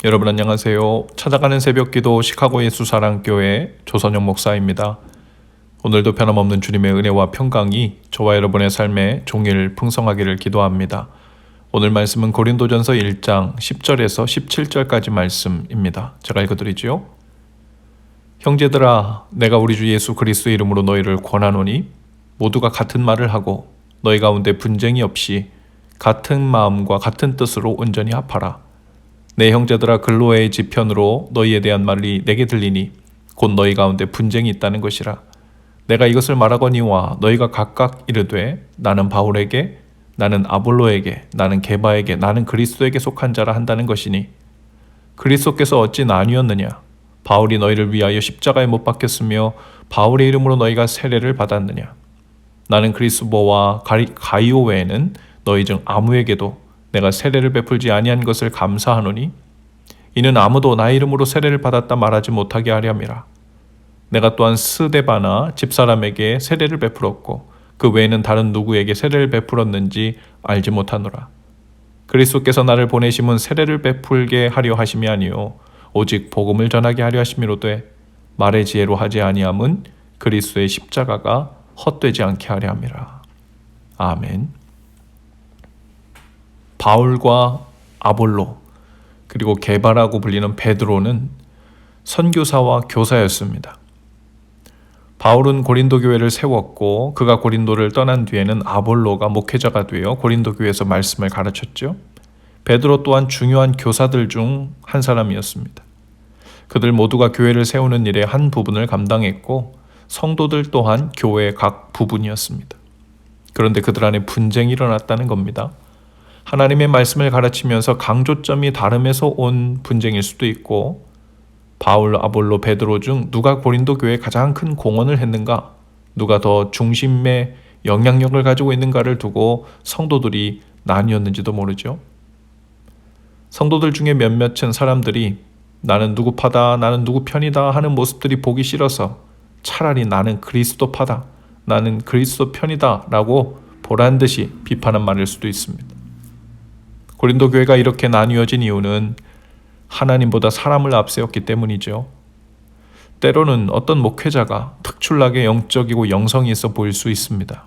여러분 안녕하세요. 찾아가는 새벽기도 시카고 예수사랑교회 조선영 목사입니다. 오늘도 변함없는 주님의 은혜와 평강이 저와 여러분의 삶에 종일 풍성하기를 기도합니다. 오늘 말씀은 고린도전서 1장 10절에서 17절까지 말씀입니다. 제가 읽어드리지요. 형제들아, 내가 우리 주 예수 그리스도의 이름으로 너희를 권하노니 모두가 같은 말을 하고 너희 가운데 분쟁이 없이 같은 마음과 같은 뜻으로 온전히 합하라. 내 형제들아, 글로의 지편으로 너희에 대한 말이 내게 들리니 곧 너희 가운데 분쟁이 있다는 것이라. 내가 이것을 말하거니와 너희가 각각 이르되 나는 바울에게, 나는 아볼로에게, 나는 게바에게, 나는 그리스도에게 속한 자라 한다는 것이니 그리스도께서 어찌 나뉘었느냐? 바울이 너희를 위하여 십자가에 못 박혔으며 바울의 이름으로 너희가 세례를 받았느냐? 나는 그리스도와 가이오 외에는 너희 중 아무에게도 내가 세례를 베풀지 아니한 것을 감사하노니 이는 아무도 나의 이름으로 세례를 받았다 말하지 못하게 하려 함이라. 내가 또한 스데바나 집사람에게 세례를 베풀었고 그 외에는 다른 누구에게 세례를 베풀었는지 알지 못하노라. 그리스도께서 나를 보내심은 세례를 베풀게 하려 하심이 아니요 오직 복음을 전하게 하려 하심이로되 말의 지혜로 하지 아니함은 그리스도의 십자가가 헛되지 않게 하려 함이라. 아멘. 바울과 아볼로 그리고 게바라고 불리는 베드로는 선교사와 교사였습니다. 바울은 고린도 교회를 세웠고 그가 고린도를 떠난 뒤에는 아볼로가 목회자가 되어 고린도 교회에서 말씀을 가르쳤죠. 베드로 또한 중요한 교사들 중 한 사람이었습니다. 그들 모두가 교회를 세우는 일의 한 부분을 감당했고 성도들 또한 교회의 각 부분이었습니다. 그런데 그들 안에 분쟁이 일어났다는 겁니다. 하나님의 말씀을 가르치면서 강조점이 다름에서 온 분쟁일 수도 있고 바울, 아볼로, 베드로 중 누가 고린도 교회에 가장 큰 공헌을 했는가, 누가 더 중심의 영향력을 가지고 있는가를 두고 성도들이 나뉘었는지도 모르죠. 성도들 중에 몇몇은 사람들이 나는 누구 파다, 나는 누구 편이다 하는 모습들이 보기 싫어서 차라리 나는 그리스도 파다, 나는 그리스도 편이다 라고 보란듯이 비판한 말일 수도 있습니다. 고린도 교회가 이렇게 나뉘어진 이유는 하나님보다 사람을 앞세웠기 때문이죠. 때로는 어떤 목회자가 특출나게 영적이고 영성이 있어 보일 수 있습니다.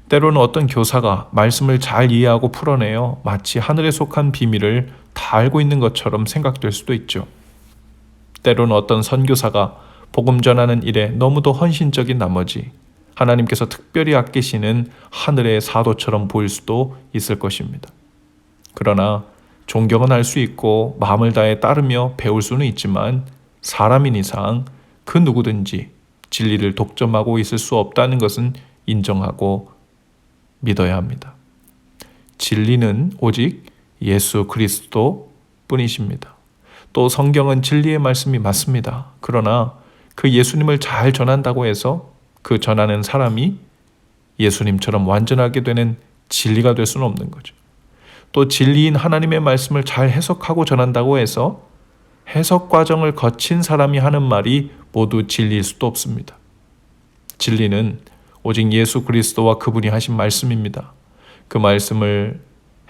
때로는 어떤 교사가 말씀을 잘 이해하고 풀어내어 마치 하늘에 속한 비밀을 다 알고 있는 것처럼 생각될 수도 있죠. 때로는 어떤 선교사가 복음 전하는 일에 너무도 헌신적인 나머지 하나님께서 특별히 아끼시는 하늘의 사도처럼 보일 수도 있을 것입니다. 그러나 존경은 할 수 있고 마음을 다해 따르며 배울 수는 있지만 사람인 이상 그 누구든지 진리를 독점하고 있을 수 없다는 것은 인정하고 믿어야 합니다. 진리는 오직 예수 그리스도 뿐이십니다. 또 성경은 진리의 말씀이 맞습니다. 그러나 그 예수님을 잘 전한다고 해서 그 전하는 사람이 예수님처럼 완전하게 되는 진리가 될 수는 없는 거죠. 또 진리인 하나님의 말씀을 잘 해석하고 전한다고 해서 해석 과정을 거친 사람이 하는 말이 모두 진리일 수도 없습니다. 진리는 오직 예수 그리스도와 그분이 하신 말씀입니다. 그 말씀을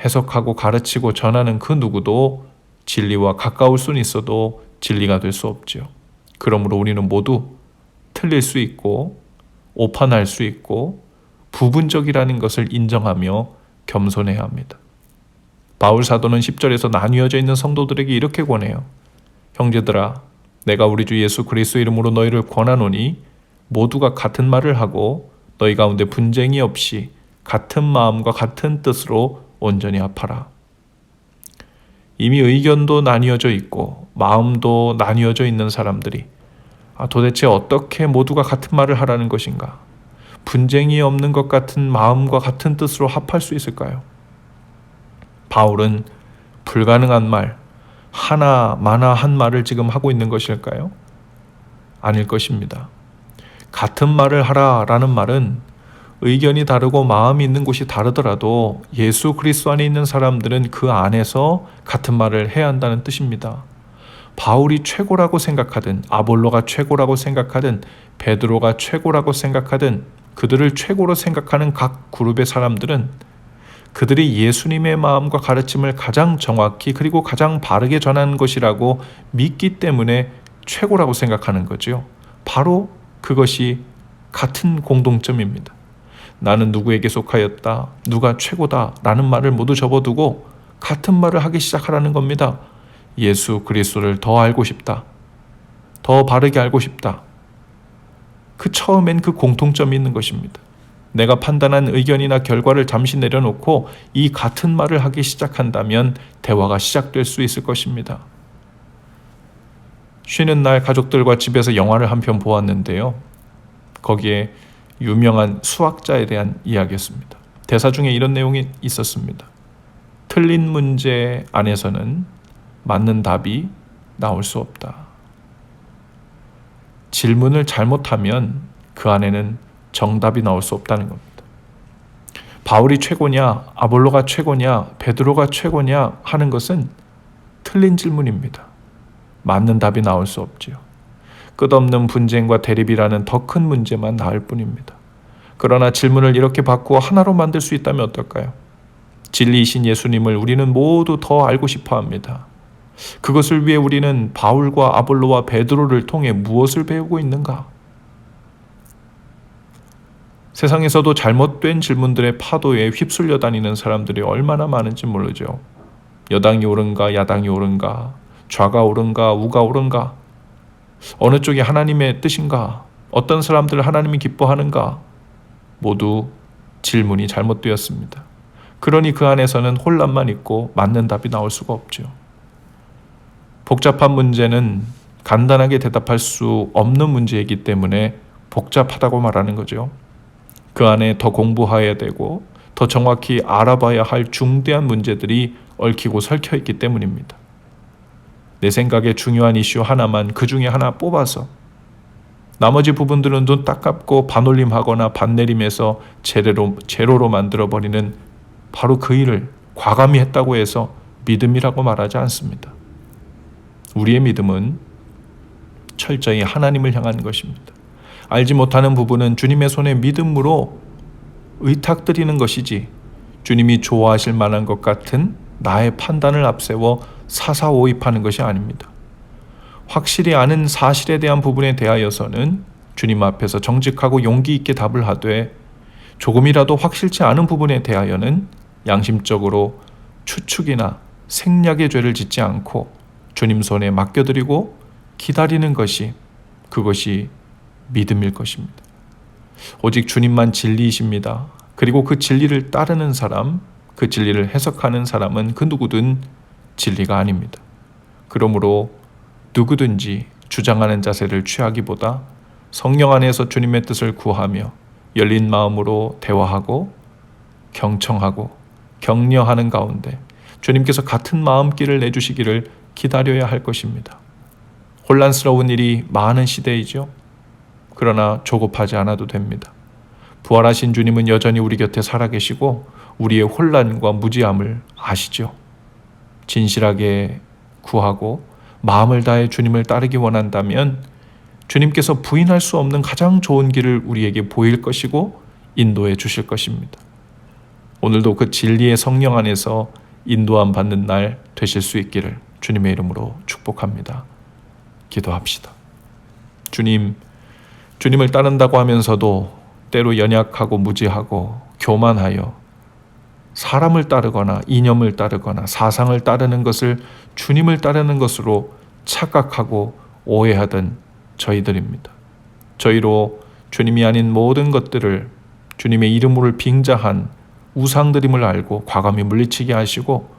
해석하고 가르치고 전하는 그 누구도 진리와 가까울 수는 있어도 진리가 될 수 없죠. 그러므로 우리는 모두 틀릴 수 있고 오판할 수 있고 부분적이라는 것을 인정하며 겸손해야 합니다. 바울 사도는 10절에서 나뉘어져 있는 성도들에게 이렇게 권해요. 형제들아, 내가 우리 주 예수 그리스도 이름으로 너희를 권하노니 모두가 같은 말을 하고 너희 가운데 분쟁이 없이 같은 마음과 같은 뜻으로 온전히 합하라. 이미 의견도 나뉘어져 있고 마음도 나뉘어져 있는 사람들이 도대체 어떻게 모두가 같은 말을 하라는 것인가? 분쟁이 없는 것 같은 마음과 같은 뜻으로 합할 수 있을까요? 바울은 불가능한 말, 하나마나한 말을 지금 하고 있는 것일까요? 아닐 것입니다. 같은 말을 하라라는 말은 의견이 다르고 마음이 있는 곳이 다르더라도 예수 그리스도 안에 있는 사람들은 그 안에서 같은 말을 해야 한다는 뜻입니다. 바울이 최고라고 생각하든 아볼로가 최고라고 생각하든 베드로가 최고라고 생각하든 그들을 최고로 생각하는 각 그룹의 사람들은 그들이 예수님의 마음과 가르침을 가장 정확히 그리고 가장 바르게 전하는 것이라고 믿기 때문에 최고라고 생각하는 거죠. 바로 그것이 같은 공동점입니다. 나는 누구에게 속하였다, 누가 최고다 라는 말을 모두 접어두고 같은 말을 하기 시작하라는 겁니다. 예수 그리스도를 더 알고 싶다, 더 바르게 알고 싶다. 그 처음엔 그 공통점이 있는 것입니다. 내가 판단한 의견이나 결과를 잠시 내려놓고 이 같은 말을 하기 시작한다면 대화가 시작될 수 있을 것입니다. 쉬는 날 가족들과 집에서 영화를 한 편 보았는데요. 거기에 유명한 수학자에 대한 이야기였습니다. 대사 중에 이런 내용이 있었습니다. 틀린 문제 안에서는 맞는 답이 나올 수 없다. 질문을 잘못하면 그 안에는 정답이 나올 수 없다는 겁니다. 바울이 최고냐, 아볼로가 최고냐, 베드로가 최고냐 하는 것은 틀린 질문입니다. 맞는 답이 나올 수 없지요. 끝없는 분쟁과 대립이라는 더 큰 문제만 나을 뿐입니다. 그러나 질문을 이렇게 바꾸어 하나로 만들 수 있다면 어떨까요? 진리이신 예수님을 우리는 모두 더 알고 싶어 합니다. 그것을 위해 우리는 바울과 아볼로와 베드로를 통해 무엇을 배우고 있는가? 세상에서도 잘못된 질문들의 파도에 휩쓸려 다니는 사람들이 얼마나 많은지 모르죠. 여당이 옳은가, 야당이 옳은가, 좌가 옳은가, 우가 옳은가, 어느 쪽이 하나님의 뜻인가, 어떤 사람들을 하나님이 기뻐하는가, 모두 질문이 잘못되었습니다. 그러니 그 안에서는 혼란만 있고 맞는 답이 나올 수가 없죠. 복잡한 문제는 간단하게 대답할 수 없는 문제이기 때문에 복잡하다고 말하는 거죠. 그 안에 더 공부해야 되고 더 정확히 알아봐야 할 중대한 문제들이 얽히고 설켜 있기 때문입니다. 내 생각에 중요한 이슈 하나만 그 중에 하나 뽑아서 나머지 부분들은 눈 딱 감고 반올림하거나 반내림해서 제로로 만들어버리는 바로 그 일을 과감히 했다고 해서 믿음이라고 말하지 않습니다. 우리의 믿음은 철저히 하나님을 향한 것입니다. 알지 못하는 부분은 주님의 손에 믿음으로 의탁드리는 것이지 주님이 좋아하실 만한 것 같은 나의 판단을 앞세워 사사오입하는 것이 아닙니다. 확실히 아는 사실에 대한 부분에 대하여서는 주님 앞에서 정직하고 용기 있게 답을 하되 조금이라도 확실치 않은 부분에 대하여는 양심적으로 추측이나 생략의 죄를 짓지 않고 주님 손에 맡겨드리고 기다리는 것이 그것이 믿음일 것입니다. 오직 주님만 진리이십니다. 그리고 그 진리를 따르는 사람, 그 진리를 해석하는 사람은 그 누구든 진리가 아닙니다. 그러므로 누구든지 주장하는 자세를 취하기보다 성령 안에서 주님의 뜻을 구하며 열린 마음으로 대화하고 경청하고 격려하는 가운데 주님께서 같은 마음길을 내주시기를 기다려야 할 것입니다. 혼란스러운 일이 많은 시대이죠. 그러나 조급하지 않아도 됩니다. 부활하신 주님은 여전히 우리 곁에 살아계시고 우리의 혼란과 무지함을 아시죠. 진실하게 구하고 마음을 다해 주님을 따르기 원한다면 주님께서 부인할 수 없는 가장 좋은 길을 우리에게 보일 것이고 인도해 주실 것입니다. 오늘도 그 진리의 성령 안에서 인도함 받는 날 되실 수 있기를 주님의 이름으로 축복합니다. 기도합시다. 주님을 따른다고 하면서도 때로 연약하고 무지하고 교만하여 사람을 따르거나 이념을 따르거나 사상을 따르는 것을 주님을 따르는 것으로 착각하고 오해하던 저희들입니다. 저희로 주님이 아닌 모든 것들을 주님의 이름으로 빙자한 우상들임을 알고 과감히 물리치게 하시고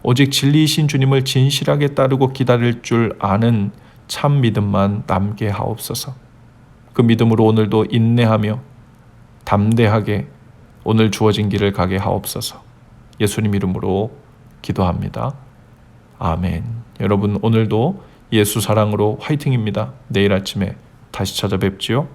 오직 진리이신 주님을 진실하게 따르고 기다릴 줄 아는 참 믿음만 남게 하옵소서. 그 믿음으로 오늘도 인내하며 담대하게 오늘 주어진 길을 가게 하옵소서. 예수님 이름으로 기도합니다. 아멘. 여러분 오늘도 예수 사랑으로 화이팅입니다. 내일 아침에 다시 찾아뵙지요.